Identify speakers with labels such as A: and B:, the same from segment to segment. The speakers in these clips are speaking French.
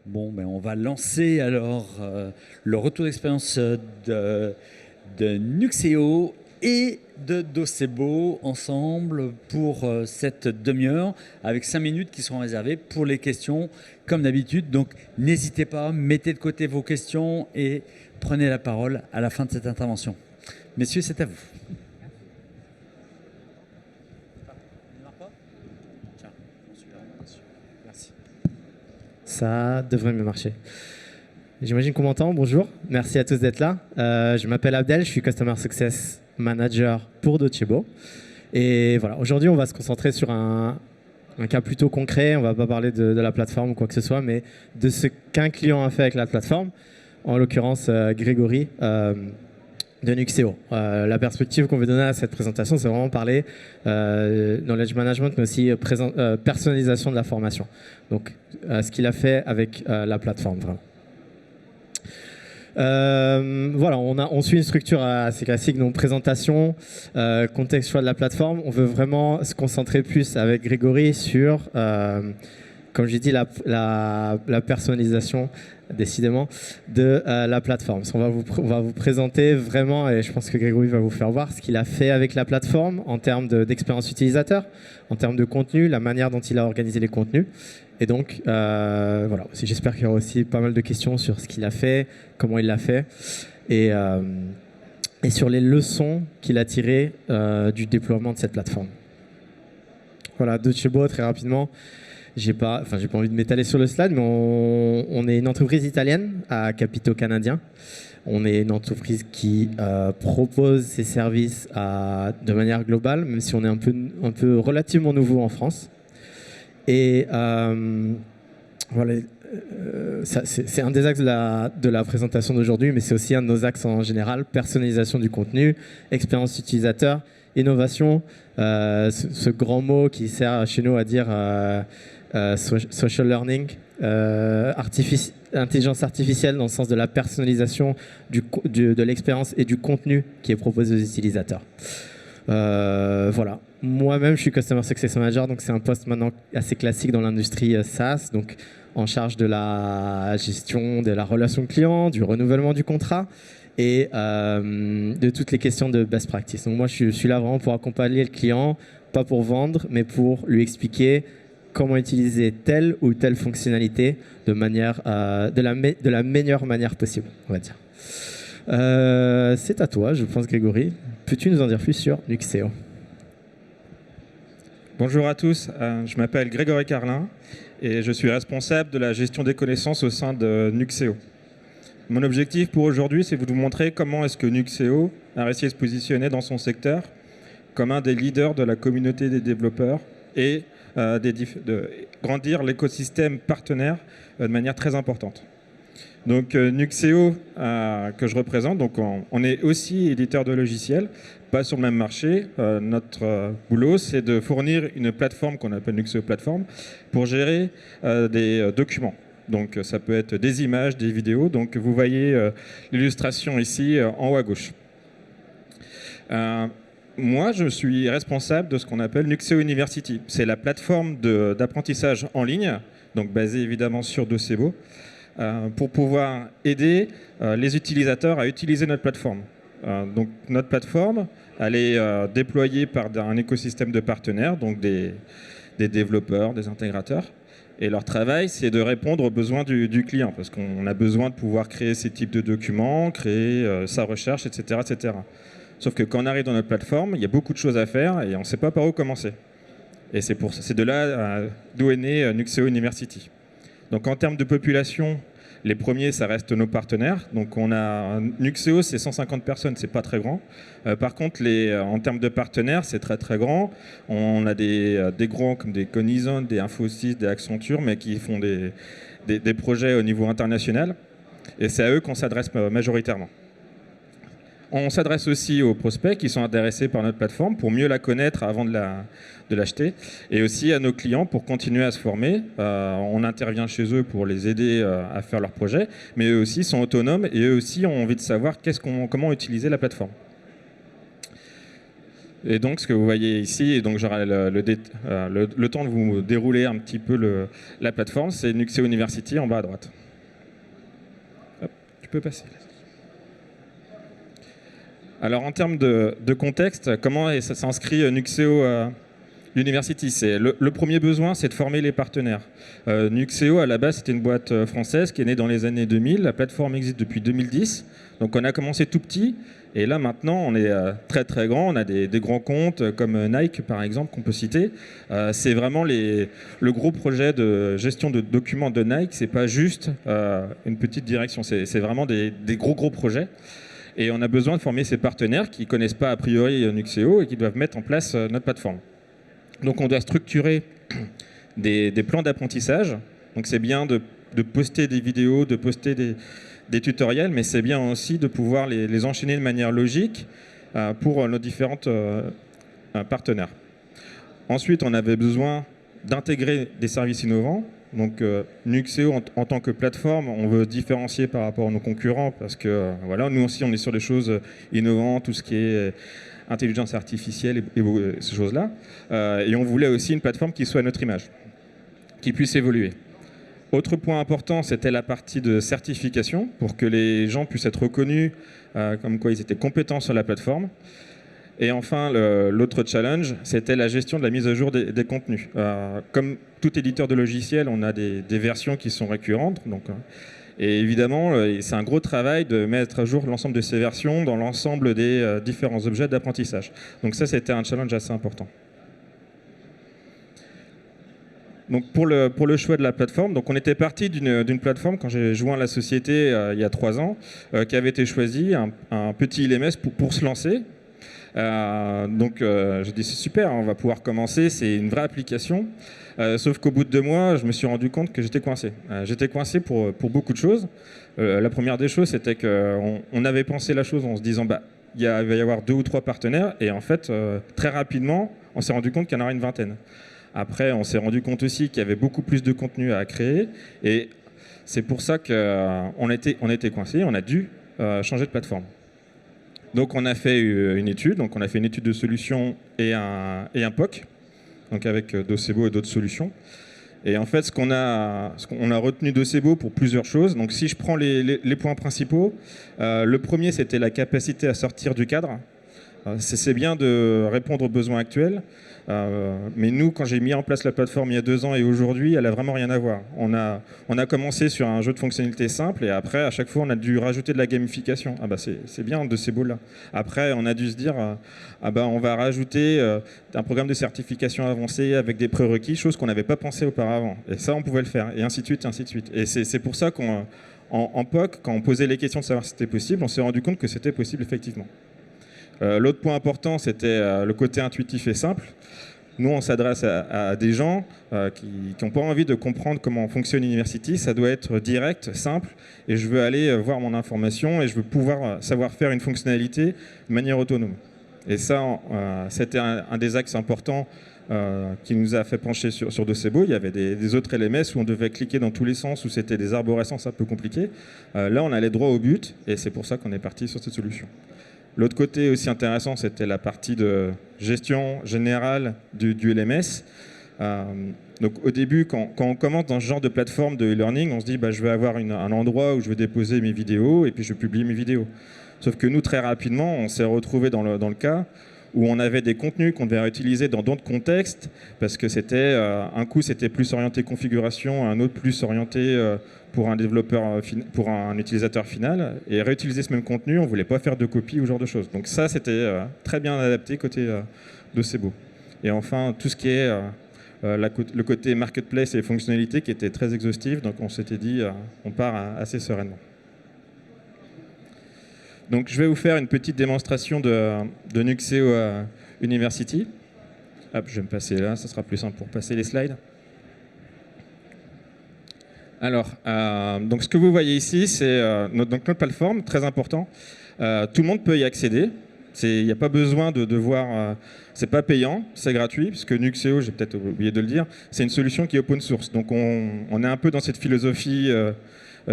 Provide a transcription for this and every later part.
A: Bon, ben on va lancer alors le retour d'expérience de Nuxeo et de Docebo ensemble pour cette demi-heure avec 5 minutes qui seront réservées pour les questions comme d'habitude. Donc n'hésitez pas, mettez de côté vos questions et prenez la parole à la fin de cette intervention. Messieurs, c'est à vous.
B: Ça devrait mieux marcher. J'imagine qu'on m'entend. Bonjour, merci à tous d'être là. Je m'appelle Abdel, je suis Customer Success Manager pour Docebo. Et voilà, aujourd'hui, on va se concentrer sur un cas plutôt concret. On ne va pas parler de la plateforme ou quoi que ce soit, mais de ce qu'un client a fait avec la plateforme. En l'occurrence, Grégory de Nuxeo. La perspective qu'on veut donner à cette présentation, c'est vraiment parler knowledge management, mais aussi personnalisation de la formation. Donc, ce qu'il a fait avec la plateforme, vraiment. Voilà, on suit une structure assez classique, donc présentation, contexte, choix de la plateforme. On veut vraiment se concentrer plus avec Grégory sur, comme j'ai dit, la personnalisation, décidément, de la plateforme. On va vous présenter vraiment, et je pense que Grégory va vous faire voir ce qu'il a fait avec la plateforme en termes d'expérience utilisateur, en termes de contenu, la manière dont il a organisé les contenus. Et donc, voilà, j'espère qu'il y aura aussi pas mal de questions sur ce qu'il a fait, comment il l'a fait, et sur les leçons qu'il a tirées du déploiement de cette plateforme. Voilà, Docebo, très rapidement. J'ai pas envie de m'étaler sur le slide, mais on est une entreprise italienne à capitaux canadiens. On est une entreprise qui propose ses services de manière globale, même si on est un peu relativement nouveau en France. Et voilà, c'est un des axes de la présentation d'aujourd'hui, mais c'est aussi un de nos axes en général: personnalisation du contenu, expérience utilisateur, innovation, ce grand mot qui sert chez nous à dire social learning, intelligence artificielle dans le sens de la personnalisation de l'expérience et du contenu qui est proposé aux utilisateurs. Voilà. Moi-même, je suis Customer Success Manager, donc c'est un poste maintenant assez classique dans l'industrie SaaS, donc en charge de la gestion de la relation client, du renouvellement du contrat et de toutes les questions de best practice. Donc moi, je suis là vraiment pour accompagner le client, pas pour vendre, mais pour lui expliquer comment utiliser telle ou telle fonctionnalité de la meilleure manière possible, on va dire. C'est à toi, je pense, Grégory. Peux-tu nous en dire plus sur Nuxeo ?
C: Bonjour à tous, je m'appelle Grégory Carlin et je suis responsable de la gestion des connaissances au sein de Nuxeo. Mon objectif pour aujourd'hui, c'est de vous montrer comment est-ce que Nuxeo a réussi à se positionner dans son secteur comme un des leaders de la communauté des développeurs et de grandir l'écosystème partenaire de manière très importante. Donc Nuxeo, que je représente, donc on est aussi éditeur de logiciels, pas sur le même marché. Notre boulot, c'est de fournir une plateforme qu'on appelle Nuxeo Platform pour gérer des documents. Donc ça peut être des images, des vidéos. Donc vous voyez l'illustration ici en haut à gauche. Moi, je suis responsable de ce qu'on appelle Nuxeo University. C'est la plateforme d'apprentissage en ligne, donc basée évidemment sur Docebo, pour pouvoir aider les utilisateurs à utiliser notre plateforme. Donc notre plateforme, elle est déployée par un écosystème de partenaires, donc des développeurs, des intégrateurs. Et leur travail, c'est de répondre aux besoins du client, parce qu'on a besoin de pouvoir créer ces types de documents, créer sa recherche, etc., etc. Sauf que quand on arrive dans notre plateforme, il y a beaucoup de choses à faire et on ne sait pas par où commencer. Et c'est de là d'où est né Nuxeo University. Donc en termes de population, les premiers, ça reste nos partenaires. Donc on a Nuxeo, c'est 150 personnes, c'est pas très grand. Par contre, en termes de partenaires, c'est très très grand. On a des gros comme des Cognizant, des Infosys, des Accenture, mais qui font des projets au niveau international. Et c'est à eux qu'on s'adresse majoritairement. On s'adresse aussi aux prospects qui sont intéressés par notre plateforme pour mieux la connaître avant de l'acheter, et aussi à nos clients pour continuer à se former. On intervient chez eux pour les aider à faire leurs projets, mais eux aussi sont autonomes et eux aussi ont envie de savoir comment utiliser la plateforme. Et donc, ce que vous voyez ici, et donc j'aurai le temps de vous dérouler un petit peu la plateforme, c'est Nuxeo University en bas à droite. Hop, tu peux passer. Alors, en termes de contexte, comment ça s'inscrit Nuxeo University? Le premier besoin, c'est de former les partenaires. Nuxeo, à la base, c'était une boîte française qui est née dans les années 2000. La plateforme existe depuis 2010. Donc, on a commencé tout petit. Et là, maintenant, on est très, très grand. On a des grands comptes comme Nike, par exemple, qu'on peut citer. C'est vraiment le gros projet de gestion de documents de Nike. Ce n'est pas juste une petite direction. C'est vraiment des gros projets. Et on a besoin de former ces partenaires qui ne connaissent pas a priori Nuxeo et qui doivent mettre en place notre plateforme. Donc on doit structurer des plans d'apprentissage. Donc c'est bien de poster des vidéos, de poster des tutoriels, mais c'est bien aussi de pouvoir les enchaîner de manière logique pour nos différents partenaires. Ensuite, on avait besoin d'intégrer des services innovants. Donc Nuxeo en tant que plateforme, on veut différencier par rapport à nos concurrents parce que voilà, nous aussi on est sur des choses innovantes, tout ce qui est intelligence artificielle et ces choses-là. Et on voulait aussi une plateforme qui soit à notre image, qui puisse évoluer. Autre point important, c'était la partie de certification pour que les gens puissent être reconnus comme quoi ils étaient compétents sur la plateforme. Et enfin, l'autre challenge, c'était la gestion de la mise à jour des contenus. Comme tout éditeur de logiciels, on a des versions qui sont récurrentes. Donc, et évidemment, c'est un gros travail de mettre à jour l'ensemble de ces versions dans l'ensemble des différents objets d'apprentissage. Donc ça, c'était un challenge assez important. Donc pour le choix de la plateforme, donc on était parti d'une plateforme quand j'ai joint la société il y a 3 ans, qui avait été choisie, un petit LMS pour se lancer. Donc j'ai dit c'est super, on va pouvoir commencer, c'est une vraie application. Sauf qu'au bout de 2 mois, je me suis rendu compte que j'étais coincé. J'étais coincé pour beaucoup de choses. La première des choses, c'était qu'on avait pensé la chose en se disant il va y avoir 2 ou 3 partenaires. Et en fait, très rapidement, on s'est rendu compte qu'il y en aurait une vingtaine. Après, on s'est rendu compte aussi qu'il y avait beaucoup plus de contenu à créer. Et c'est pour ça qu'on était coincé, on a dû changer de plateforme. Donc on a fait une étude, donc on a fait une étude de solution et un POC, donc avec Docebo et d'autres solutions. Et en fait, ce qu'on a retenu Docebo pour plusieurs choses. Donc si je prends les points principaux, le premier c'était la capacité à sortir du cadre. C'est bien de répondre aux besoins actuels, mais nous, quand j'ai mis en place la plateforme il y a 2 ans et aujourd'hui, elle n'a vraiment rien à voir. On a commencé sur un jeu de fonctionnalités simple et après, à chaque fois, on a dû rajouter de la gamification. C'est bien de ces bouts-là. Après, on a dû se dire, on va rajouter un programme de certification avancé avec des prérequis, chose qu'on n'avait pas pensé auparavant. Et ça, on pouvait le faire, et ainsi de suite, et ainsi de suite. Et c'est pour ça qu'en POC, quand on posait les questions de savoir si c'était possible, on s'est rendu compte que c'était possible effectivement. L'autre point important, c'était le côté intuitif et simple. Nous, on s'adresse à des gens qui n'ont pas envie de comprendre comment fonctionne University. Ça doit être direct, simple, et je veux aller voir mon information et je veux pouvoir savoir faire une fonctionnalité de manière autonome. Et ça, c'était un des axes importants qui nous a fait pencher sur Docebo. Il y avait des autres LMS où on devait cliquer dans tous les sens, où c'était des arborescences un peu compliquées. Là, on allait droit au but, et c'est pour ça qu'on est parti sur cette solution. L'autre côté aussi intéressant, c'était la partie de gestion générale du LMS. Donc au début, quand on commence dans ce genre de plateforme de e-learning, on se dit je vais avoir un endroit où je vais déposer mes vidéos et puis je vais publier mes vidéos. Sauf que nous, très rapidement, on s'est retrouvé dans le cas où on avait des contenus qu'on devait réutiliser dans d'autres contextes, parce que c'était un coup c'était plus orienté configuration, un autre plus orienté pour un développeur, pour un utilisateur final, et réutiliser ce même contenu, on ne voulait pas faire de copie ou ce genre de choses. Donc ça, c'était très bien adapté côté Docebo. Et enfin, tout ce qui est le côté marketplace et fonctionnalités qui était très exhaustif, donc on s'était dit on part assez sereinement. Donc je vais vous faire une petite démonstration de Nuxeo University. Hop, je vais me passer là, ça sera plus simple pour passer les slides. Alors, donc ce que vous voyez ici, c'est notre plateforme, très important. Tout le monde peut y accéder. Il n'y a pas besoin de voir. C'est pas payant, c'est gratuit, puisque Nuxeo, j'ai peut-être oublié de le dire, c'est une solution qui est open source. Donc on est un peu dans cette philosophie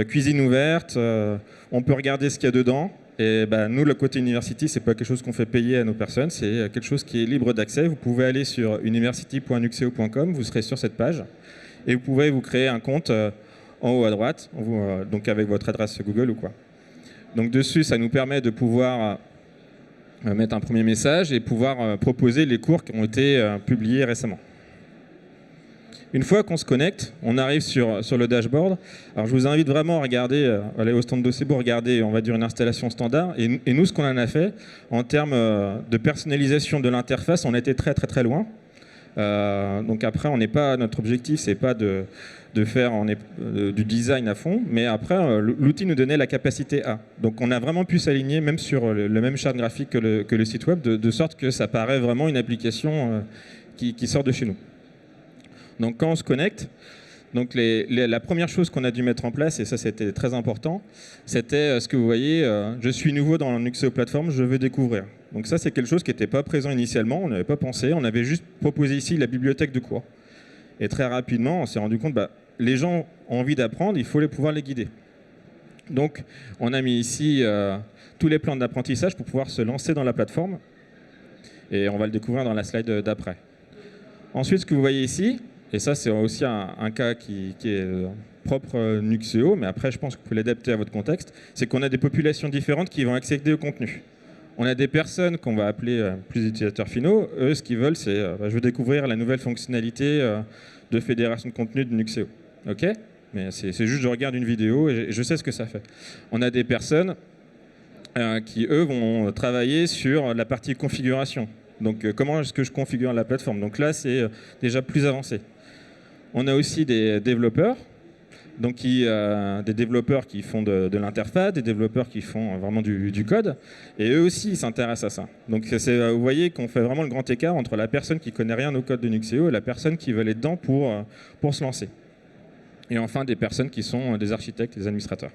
C: cuisine ouverte. On peut regarder ce qu'il y a dedans. Et bah, nous, le côté University, c'est pas quelque chose qu'on fait payer à nos personnes, c'est quelque chose qui est libre d'accès. Vous pouvez aller sur university.nuxeo.com, vous serez sur cette page, et vous pouvez vous créer un compte en haut à droite, donc avec votre adresse Google ou quoi. Donc dessus, ça nous permet de pouvoir mettre un premier message et pouvoir proposer les cours qui ont été publiés récemment. Une fois qu'on se connecte, on arrive sur le dashboard. Alors je vous invite vraiment à regarder, aller au stand Docebo, regarder, on va dire, une installation standard. Et nous, ce qu'on en a fait, en termes de personnalisation de l'interface, on a été très très très loin. Donc après, notre objectif, c'est pas de faire du design à fond, mais après, l'outil nous donnait la capacité A. Donc on a vraiment pu s'aligner même sur le même chart graphique que le site web, de sorte que ça paraît vraiment une application qui sort de chez nous. Donc quand on se connecte, donc la première chose qu'on a dû mettre en place, et ça c'était très important, c'était ce que vous voyez, je suis nouveau dans Nuxeo Platform, je veux découvrir. Donc ça c'est quelque chose qui n'était pas présent initialement, on n'avait pas pensé, on avait juste proposé ici la bibliothèque de cours. Et très rapidement, on s'est rendu compte, les gens ont envie d'apprendre, il faut pouvoir les guider. Donc on a mis ici tous les plans d'apprentissage pour pouvoir se lancer dans la plateforme. Et on va le découvrir dans la slide d'après. Ensuite, ce que vous voyez ici, et ça c'est aussi un cas qui est propre Nuxeo, mais après je pense que vous pouvez l'adapter à votre contexte, c'est qu'on a des populations différentes qui vont accéder au contenu. On a des personnes qu'on va appeler plus utilisateurs finaux. Eux, ce qu'ils veulent, c'est je veux découvrir la nouvelle fonctionnalité de fédération de contenu de Nuxeo. OK ? Mais c'est juste je regarde une vidéo et je sais ce que ça fait. On a des personnes qui, eux, vont travailler sur la partie configuration. Donc, comment est-ce que je configure la plateforme? Donc là, c'est déjà plus avancé. On a aussi des développeurs, donc des développeurs qui font de l'interface, des développeurs qui font vraiment du code, et eux aussi ils s'intéressent à ça. Donc vous voyez qu'on fait vraiment le grand écart entre la personne qui connaît rien au code de Nuxeo et la personne qui veut aller dedans pour se lancer. Et enfin des personnes qui sont des architectes, des administrateurs.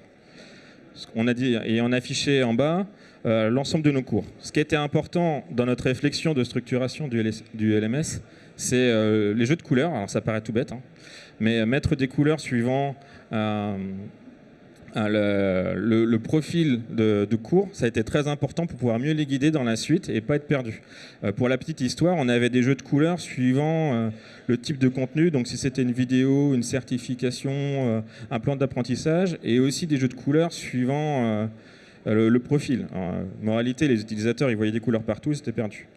C: On a dit, et on a affiché en bas l'ensemble de nos cours. Ce qui était important dans notre réflexion de structuration du LMS, c'est les jeux de couleurs. Alors ça paraît tout bête, hein, mais mettre des couleurs suivant le profil de cours, ça a été très important pour pouvoir mieux les guider dans la suite et pas être perdu. Pour la petite histoire, on avait des jeux de couleurs suivant le type de contenu, donc si c'était une vidéo, une certification, un plan d'apprentissage, et aussi des jeux de couleurs suivant le profil. Alors, moralité, les utilisateurs, ils voyaient des couleurs partout, ils étaient perdus.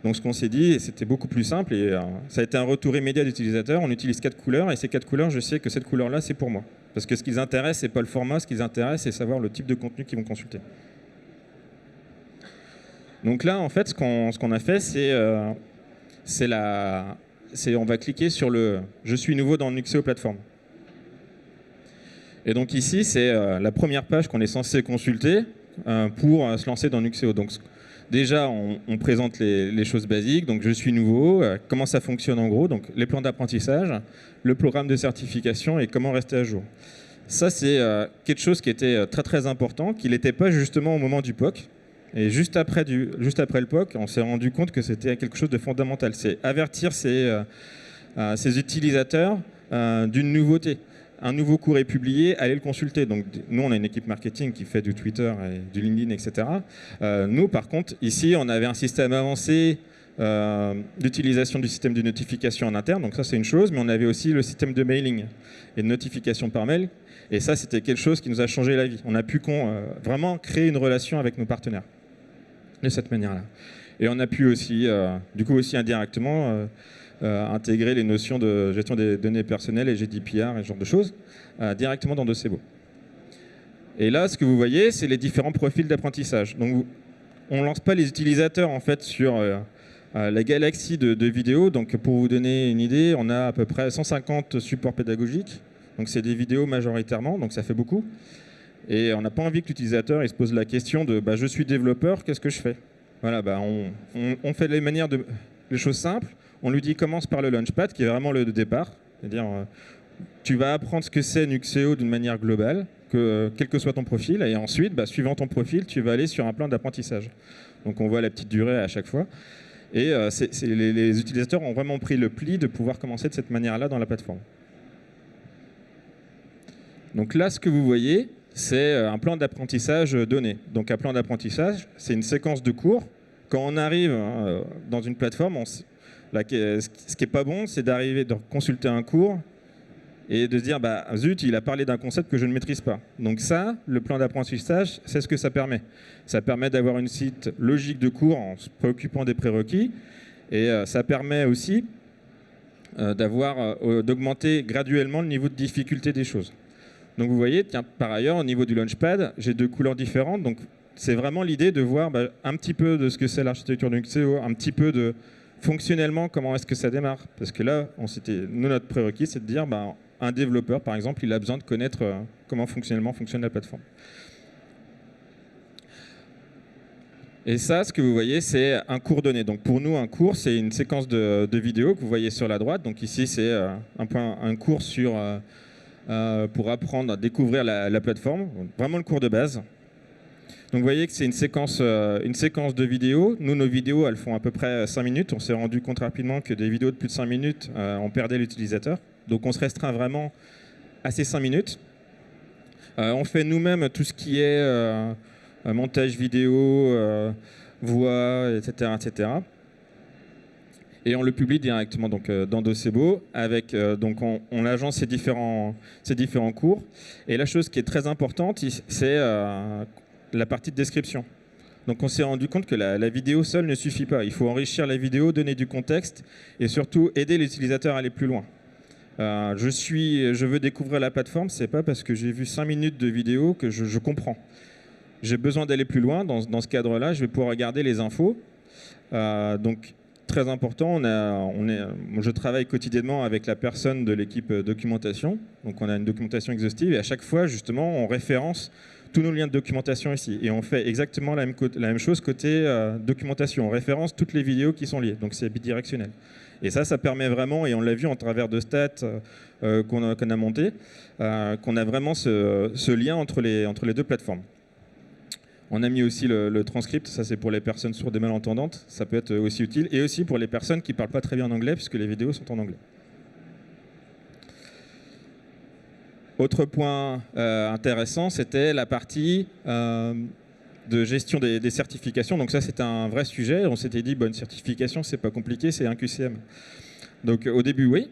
C: Donc ce qu'on s'est dit, et c'était beaucoup plus simple, et ça a été un retour immédiat d'utilisateurs, on utilise 4 couleurs, et ces 4 couleurs, je sais que cette couleur-là, c'est pour moi. Parce que ce qui les intéresse, c'est pas le format, ce qui les intéresse, c'est savoir le type de contenu qu'ils vont consulter. Donc là, en fait, ce qu'on a fait, on va cliquer sur le « Je suis nouveau dans Nuxeo Platform ». Et donc ici, c'est la première page qu'on est censé consulter pour se lancer dans Nuxeo. Donc, déjà, on présente les choses basiques. Donc, je suis nouveau, comment ça fonctionne en gros, donc les plans d'apprentissage, le programme de certification et comment rester à jour. Ça, c'est quelque chose qui était très très important, qui n'était pas justement au moment du POC. Et juste après le POC, on s'est rendu compte que c'était quelque chose de fondamental. C'est avertir ces utilisateurs d'une nouveauté. Un nouveau cours est publié, allez le consulter. Donc, nous, on a une équipe marketing qui fait du Twitter, et du LinkedIn, etc. Nous, par contre, ici, on avait un système avancé d'utilisation du système de notification en interne. Donc ça, c'est une chose. Mais on avait aussi le système de mailing et de notification par mail. Et ça, c'était quelque chose qui nous a changé la vie. On a pu vraiment créer une relation avec nos partenaires de cette manière-là. Et on a pu aussi, du coup, aussi indirectement, intégrer les notions de gestion des données personnelles et GDPR et ce genre de choses directement dans Docebo. Et là, ce que vous voyez, c'est les différents profils d'apprentissage. Donc, on ne lance pas les utilisateurs en fait sur la galaxie de vidéos. Donc, pour vous donner une idée, on a à peu près 150 supports pédagogiques. Donc, c'est des vidéos majoritairement, donc ça fait beaucoup. Et on n'a pas envie que l'utilisateur se pose la question de je suis développeur, qu'est-ce que je fais? Voilà, on fait les choses simples. On lui dit commence par le Launchpad, qui est vraiment le départ. C'est-à-dire, tu vas apprendre ce que c'est Nuxeo d'une manière globale, quel que soit ton profil. Et ensuite, suivant ton profil, tu vas aller sur un plan d'apprentissage. Donc, on voit la petite durée à chaque fois. Et les utilisateurs ont vraiment pris le pli de pouvoir commencer de cette manière-là dans la plateforme. Donc là, ce que vous voyez, c'est un plan d'apprentissage donné. Donc un plan d'apprentissage, c'est une séquence de cours. Quand on arrive dans une plateforme, ce qui n'est pas bon, c'est d'arriver, de consulter un cours et de se dire, bah, zut, il a parlé d'un concept que je ne maîtrise pas. Donc ça, le plan d'apprentissage, c'est ce que ça permet. Ça permet d'avoir une suite logique de cours en se préoccupant des prérequis. Et ça permet aussi d'augmenter graduellement le niveau de difficulté des choses. Donc vous voyez, tiens, par ailleurs, au niveau du Launchpad, j'ai 2 couleurs différentes. Donc c'est vraiment l'idée de voir un petit peu de ce que c'est l'architecture de Nuxeo, un petit peu de fonctionnellement comment est-ce que ça démarre. Parce que là, notre prérequis, c'est de dire un développeur, par exemple, il a besoin de connaître comment fonctionnellement fonctionne la plateforme. Et ça, ce que vous voyez, c'est un cours donné. Donc pour nous, un cours, c'est une séquence de vidéos que vous voyez sur la droite. Donc ici, c'est un cours pour apprendre à découvrir la plateforme, vraiment le cours de base. Donc vous voyez que c'est une séquence de vidéos. Nous, nos vidéos, elles font à peu près 5 minutes. On s'est rendu compte rapidement que des vidéos de plus de 5 minutes, on perdait l'utilisateur. Donc on se restreint vraiment à ces 5 minutes. On fait nous-mêmes tout ce qui est montage vidéo, voix, etc., etc. Et on le publie directement donc, dans Docebo. Donc on agence ces différents cours. Et la chose qui est très importante, c'est la partie de description. Donc on s'est rendu compte que la vidéo seule ne suffit pas. Il faut enrichir la vidéo, donner du contexte et surtout aider l'utilisateur à aller plus loin. Je veux découvrir la plateforme, c'est pas parce que j'ai vu 5 minutes de vidéo que je comprends. J'ai besoin d'aller plus loin. Dans ce cadre-là, je vais pouvoir regarder les infos. Donc très important, je travaille quotidiennement avec la personne de l'équipe documentation. Donc on a une documentation exhaustive et à chaque fois, justement, on référence tous nos liens de documentation ici. Et on fait exactement la même chose côté documentation. On référence toutes les vidéos qui sont liées. Donc c'est bidirectionnel. Et ça permet vraiment, et on l'a vu en travers de stats qu'on a monté, qu'on a vraiment ce lien entre les 2 plateformes. On a mis aussi le transcript, ça c'est pour les personnes sourdes et malentendantes, ça peut être aussi utile, et aussi pour les personnes qui ne parlent pas très bien en anglais, puisque les vidéos sont en anglais. Autre point intéressant, c'était la partie de gestion des certifications. Donc ça, c'était un vrai sujet. On s'était dit, bonne certification, c'est pas compliqué, c'est un QCM. Donc au début, oui.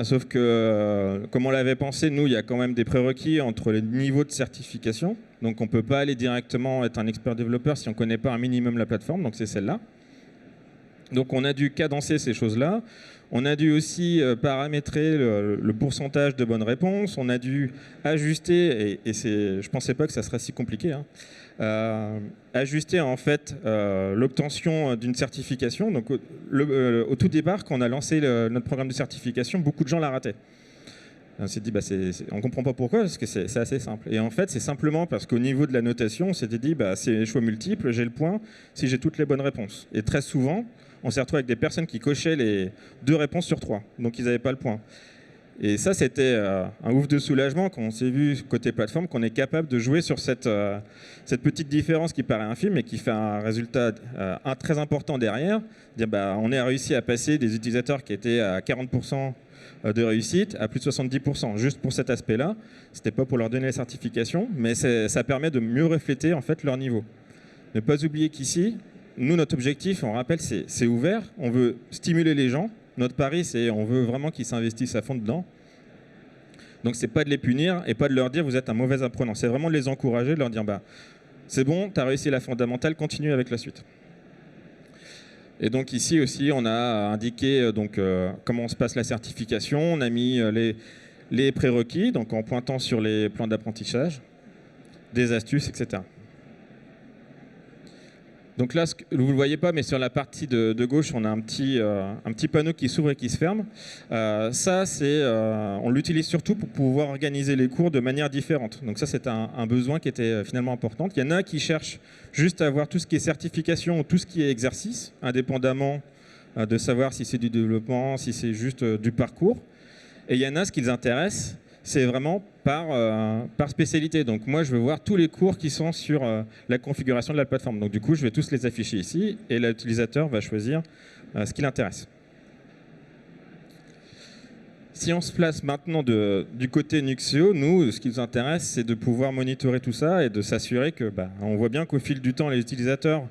C: Sauf que, comme on l'avait pensé, nous, il y a quand même des prérequis entre les niveaux de certification. Donc on ne peut pas aller directement être un expert développeur si on ne connaît pas un minimum la plateforme. Donc c'est celle-là. Donc on a dû cadencer ces choses-là. On a dû aussi paramétrer le pourcentage de bonnes réponses. On a dû ajuster, et je ne pensais pas que ça serait si compliqué, ajuster en fait l'obtention d'une certification. Donc au tout départ, quand on a lancé notre programme de certification, beaucoup de gens la rataient. On s'est dit, on ne comprend pas pourquoi, parce que c'est assez simple. Et en fait, c'est simplement parce qu'au niveau de la notation, on s'était dit, c'est choix multiples, j'ai le point si j'ai toutes les bonnes réponses. Et très souvent, on s'est retrouvé avec des personnes qui cochaient les 2 réponses sur 3. Donc, ils n'avaient pas le point. Et ça, c'était un ouf de soulagement quand on s'est vu côté plateforme qu'on est capable de jouer sur cette petite différence qui paraît infime et qui fait un résultat très important derrière. Dire, on a réussi à passer des utilisateurs qui étaient à 40% de réussite à plus de 70%, juste pour cet aspect-là. Ce n'était pas pour leur donner la certification, mais ça permet de mieux refléter en fait leur niveau. Ne pas oublier qu'ici, nous, notre objectif, on rappelle, c'est ouvert. On veut stimuler les gens. Notre pari, c'est on veut vraiment qu'ils s'investissent à fond dedans. Donc, c'est pas de les punir et pas de leur dire vous êtes un mauvais apprenant. C'est vraiment de les encourager, de leur dire c'est bon, tu as réussi la fondamentale, continue avec la suite. Et donc ici aussi, on a indiqué comment se passe la certification. On a mis les prérequis, donc en pointant sur les plans d'apprentissage, des astuces, etc. Donc là, vous ne le voyez pas, mais sur la partie de gauche, on a un petit panneau qui s'ouvre et qui se ferme. Ça, on l'utilise surtout pour pouvoir organiser les cours de manière différente. Donc ça, c'est un besoin qui était finalement important. Il y en a qui cherchent juste à avoir tout ce qui est certification ou tout ce qui est exercice, indépendamment de savoir si c'est du développement, si c'est juste du parcours. Et il y en a, ce qui les intéresse, c'est vraiment par spécialité. Donc moi, je veux voir tous les cours qui sont sur la configuration de la plateforme. Donc du coup, je vais tous les afficher ici et l'utilisateur va choisir ce qui l'intéresse. Si on se place maintenant du côté Nuxeo, nous, ce qui nous intéresse, c'est de pouvoir monitorer tout ça et de s'assurer que, on voit bien qu'au fil du temps, les utilisateurs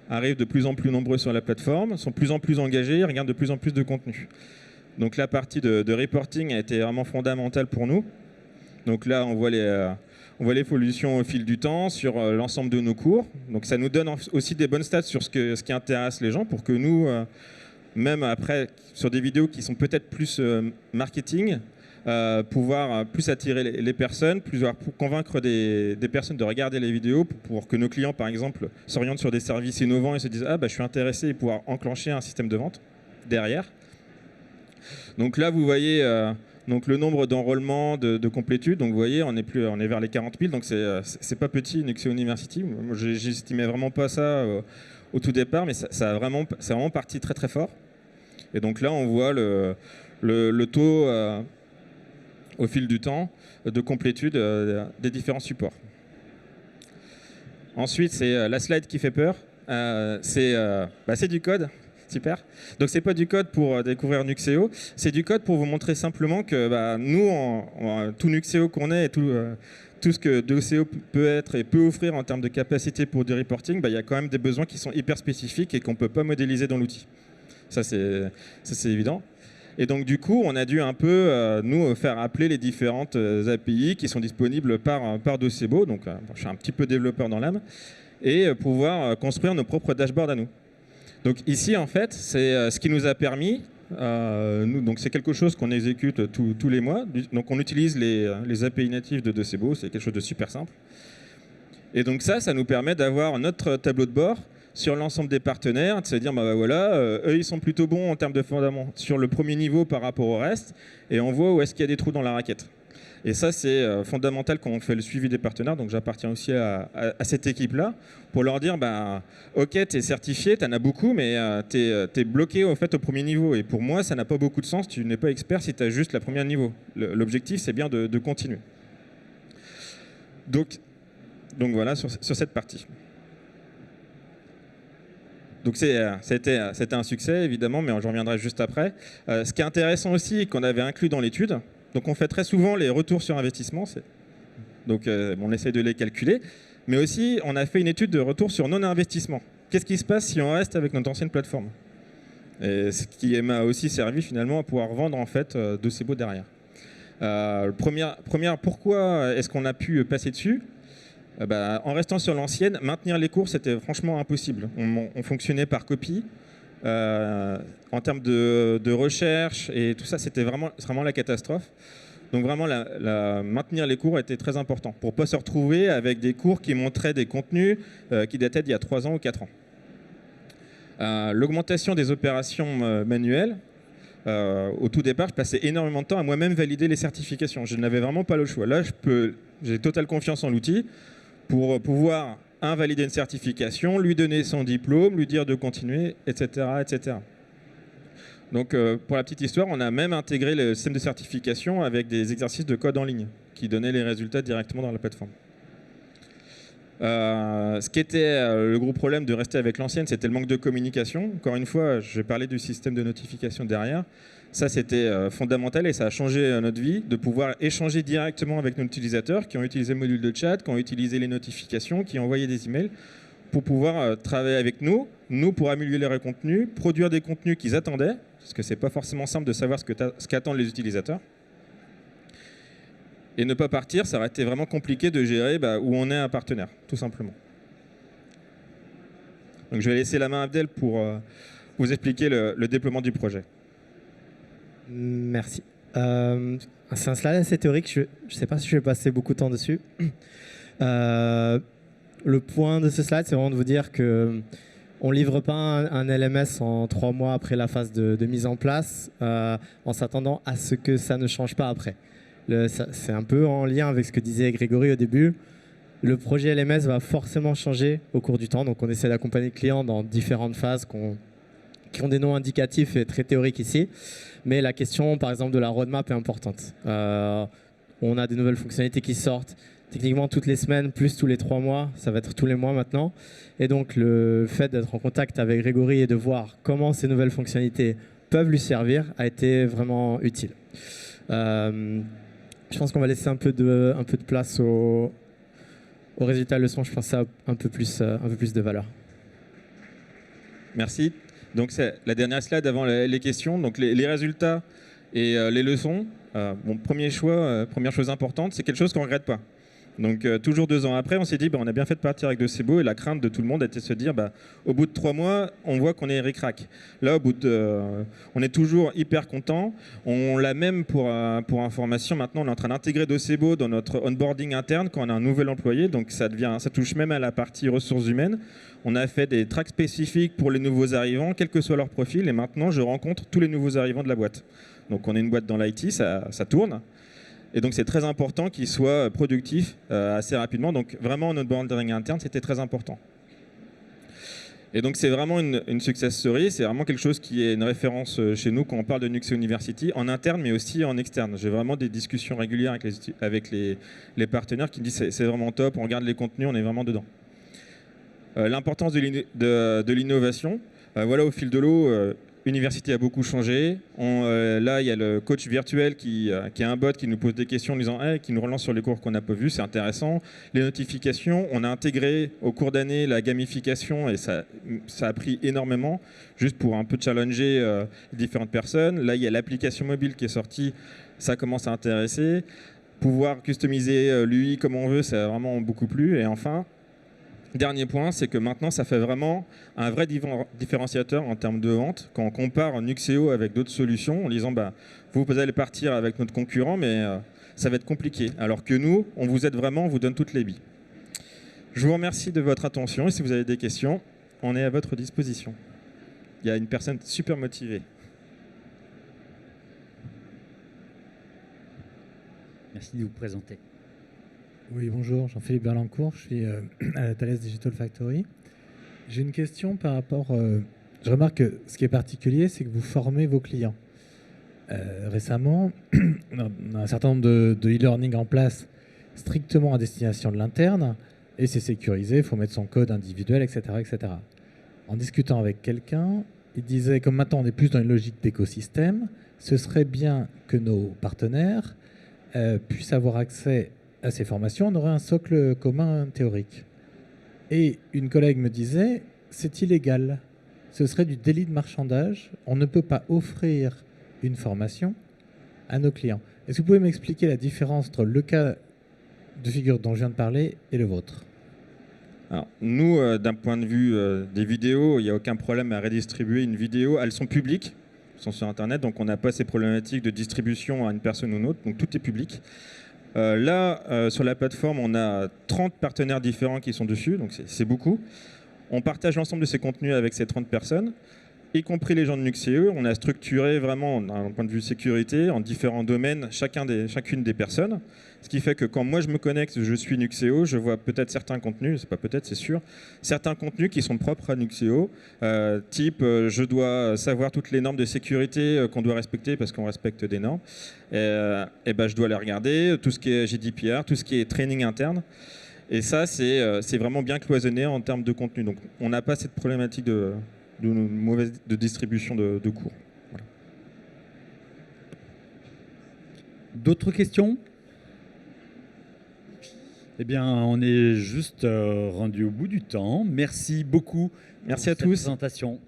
C: arrivent de plus en plus nombreux sur la plateforme, sont de plus en plus engagés, regardent de plus en plus de contenu. Donc la partie de reporting a été vraiment fondamentale pour nous. Donc là, on voit l'évolution au fil du temps sur l'ensemble de nos cours. Donc ça nous donne aussi des bonnes stats sur ce qui intéresse les gens pour que nous, même après, sur des vidéos qui sont peut-être plus marketing, pouvoir plus attirer les personnes, pour convaincre des personnes de regarder les vidéos pour que nos clients, par exemple, s'orientent sur des services innovants et se disent « Ah, je suis intéressé » et pouvoir enclencher un système de vente derrière. Donc là, vous voyez donc le nombre d'enrôlements, de complétudes. Donc vous voyez, on est vers les 40 000. Donc c'est pas petit, Nuxeo University. Moi, j'estimais vraiment pas ça au tout départ, mais c'est vraiment parti très très fort. Et donc là, on voit le taux au fil du temps de complétude des différents supports. Ensuite, c'est la slide qui fait peur. C'est du code. Super. Donc c'est pas du code pour découvrir Nuxeo, c'est du code pour vous montrer simplement que nous, tout Nuxeo qu'on est et tout ce que Doceo peut être et peut offrir en termes de capacité pour du reporting, il y a quand même des besoins qui sont hyper spécifiques et qu'on ne peut pas modéliser dans l'outil. Ça c'est évident. Et donc du coup, on a dû un peu nous faire appeler les différentes API qui sont disponibles par Docebo. Donc je suis un petit peu développeur dans l'âme et pouvoir construire nos propres dashboards à nous. Donc ici, en fait, c'est ce qui nous a permis, donc c'est quelque chose qu'on exécute tous les mois. Donc on utilise les API natives de Docebo, c'est quelque chose de super simple. Et donc ça nous permet d'avoir notre tableau de bord sur l'ensemble des partenaires, de se dire, voilà, eux, ils sont plutôt bons en termes de fondaments sur le premier niveau par rapport au reste, et on voit où est-ce qu'il y a des trous dans la raquette. Et ça, c'est fondamental quand on fait le suivi des partenaires. Donc, j'appartiens aussi à cette équipe-là pour leur dire, OK, tu es certifié, tu en as beaucoup, mais tu es bloqué au premier niveau. Et pour moi, ça n'a pas beaucoup de sens. Tu n'es pas expert si tu as juste la première niveau. L'objectif, c'est bien de continuer. Donc voilà, sur cette partie. Donc c'était un succès, évidemment, mais j'en reviendrai juste après. Ce qui est intéressant aussi, qu'on avait inclus dans l'étude, donc on fait très souvent les retours sur investissement, donc on essaie de les calculer, mais aussi on a fait une étude de retour sur non-investissement. Qu'est-ce qui se passe si on reste avec notre ancienne plateforme? Et ce qui m'a aussi servi finalement à pouvoir vendre en fait Docebo derrière. Pourquoi est-ce qu'on a pu passer dessus? En restant sur l'ancienne, maintenir les cours, c'était franchement impossible. On fonctionnait par copie. En termes de recherche et tout ça, c'était vraiment la catastrophe. Donc vraiment, maintenir les cours était très important pour ne pas se retrouver avec des cours qui montraient des contenus qui dataient d'il y a 3 ans ou 4 ans. L'augmentation des opérations manuelles, au tout départ, je passais énormément de temps à moi-même valider les certifications. Je n'avais vraiment pas le choix. Là, j'ai totale confiance en l'outil pour pouvoir valider une certification, lui donner son diplôme, lui dire de continuer, etc. etc. Donc, pour la petite histoire, on a même intégré le système de certification avec des exercices de code en ligne qui donnaient les résultats directement dans la plateforme. Ce qui était le gros problème de rester avec l'ancienne, c'était le manque de communication. Encore une fois, je vais parler du système de notification derrière. Ça, c'était fondamental et ça a changé notre vie, de pouvoir échanger directement avec nos utilisateurs qui ont utilisé le module de chat, qui ont utilisé les notifications, qui ont envoyé des emails pour pouvoir travailler avec nous pour améliorer les contenus, produire des contenus qu'ils attendaient, parce que c'est pas forcément simple de savoir ce qu'attendent les utilisateurs. Et ne pas partir, ça aurait été vraiment compliqué de gérer où on est un partenaire, tout simplement. Donc je vais laisser la main à Abdel pour vous expliquer le déploiement du projet.
B: Merci. C'est un slide assez théorique, je ne sais pas si je vais passer beaucoup de temps dessus. Le point de ce slide, c'est vraiment de vous dire qu'on ne livre pas un LMS en 3 mois après la phase de mise en place, en s'attendant à ce que ça ne change pas après. C'est un peu en lien avec ce que disait Grégory au début. Le projet LMS va forcément changer au cours du temps, donc on essaie d'accompagner le client dans différentes phases qui ont des noms indicatifs et très théoriques ici. Mais la question, par exemple, de la roadmap est importante. On a des nouvelles fonctionnalités qui sortent techniquement toutes les semaines, plus tous les 3 mois. Ça va être tous les mois maintenant. Et donc, le fait d'être en contact avec Grégory et de voir comment ces nouvelles fonctionnalités peuvent lui servir a été vraiment utile. Je pense qu'on va laisser un peu de place au résultat leçon. Je pense que ça a un peu plus de valeur.
C: Merci. Donc c'est la dernière slide avant les questions. Donc les résultats et les leçons. Mon premier choix, première chose importante, c'est quelque chose qu'on ne regrette pas. Donc toujours 2 ans après, on s'est dit on a bien fait de partir avec Docebo, et la crainte de tout le monde était de se dire au bout de 3 mois, on voit qu'on est ric-rac. Là, on est toujours hyper content. On l'a même pour information. Maintenant, on est en train d'intégrer Docebo dans notre onboarding interne quand on a un nouvel employé. Donc ça touche même à la partie ressources humaines. On a fait des tracks spécifiques pour les nouveaux arrivants, quel que soit leur profil. Et maintenant, je rencontre tous les nouveaux arrivants de la boîte. Donc on est une boîte dans l'IT, ça tourne. Et donc c'est très important qu'ils soient productifs assez rapidement. Donc vraiment, notre onboarding interne, c'était très important. Et donc c'est vraiment une success story. C'est vraiment quelque chose qui est une référence chez nous quand on parle de Nuxeo University, en interne mais aussi en externe. J'ai vraiment des discussions régulières avec les partenaires qui me disent c'est vraiment top, on regarde les contenus, on est vraiment dedans. L'importance de l'innovation. Voilà, au fil de l'eau, University a beaucoup changé. Là, il y a le coach virtuel qui est un bot qui nous pose des questions en disant qui nous relance sur les cours qu'on n'a pas vus, c'est intéressant. Les notifications, on a intégré au cours d'année la gamification et ça a pris énormément, juste pour un peu challenger les différentes personnes. Là, il y a l'application mobile qui est sortie, ça commence à intéresser. Pouvoir customiser l'UI comme on veut, ça a vraiment beaucoup plu. Et enfin, dernier point, c'est que maintenant, ça fait vraiment un vrai différenciateur en termes de vente. Quand on compare Nuxeo avec d'autres solutions, en disant vous allez partir avec notre concurrent, mais ça va être compliqué. Alors que nous, on vous aide vraiment, on vous donne toutes les billes. Je vous remercie de votre attention et si vous avez des questions, on est à votre disposition. Il y a une personne super motivée.
A: Merci de vous présenter.
D: Oui, bonjour, Jean-Philippe Berlancourt, je suis à la Thales Digital Factory. J'ai une question par rapport... je remarque que ce qui est particulier, c'est que vous formez vos clients. Récemment, on a un certain nombre de e-learning en place strictement à destination de l'interne, et c'est sécurisé, il faut mettre son code individuel, etc., etc. En discutant avec quelqu'un, il disait, comme maintenant on est plus dans une logique d'écosystème, ce serait bien que nos partenaires puissent avoir accès à ces formations, on aurait un socle commun théorique. Et une collègue me disait, c'est illégal. Ce serait du délit de marchandage. On ne peut pas offrir une formation à nos clients. Est-ce que vous pouvez m'expliquer la différence entre le cas de figure dont je viens de parler et le vôtre ?
C: Alors, nous, d'un point de vue des vidéos, il n'y a aucun problème à redistribuer une vidéo. Elles sont publiques, elles sont sur Internet, donc on n'a pas ces problématiques de distribution à une personne ou une autre, donc tout est public. Là, sur la plateforme, on a 30 partenaires différents qui sont dessus, donc c'est beaucoup. On partage l'ensemble de ces contenus avec ces 30 personnes, y compris les gens de Nuxeo. On a structuré vraiment, d'un point de vue sécurité, en différents domaines, chacune des personnes. Ce qui fait que quand moi je me connecte, je suis Nuxeo, je vois peut-être certains contenus, c'est pas peut-être, c'est sûr, certains contenus qui sont propres à Nuxeo, type je dois savoir toutes les normes de sécurité qu'on doit respecter parce qu'on respecte des normes, et je dois les regarder, tout ce qui est GDPR, tout ce qui est training interne. Et ça, c'est vraiment bien cloisonné en termes de contenu. Donc on n'a pas cette problématique de distribution de cours. Voilà.
A: D'autres questions ? Eh bien, on est juste rendu au bout du temps. Merci beaucoup.
C: Merci à
A: pour cette
C: tous.
A: présentation.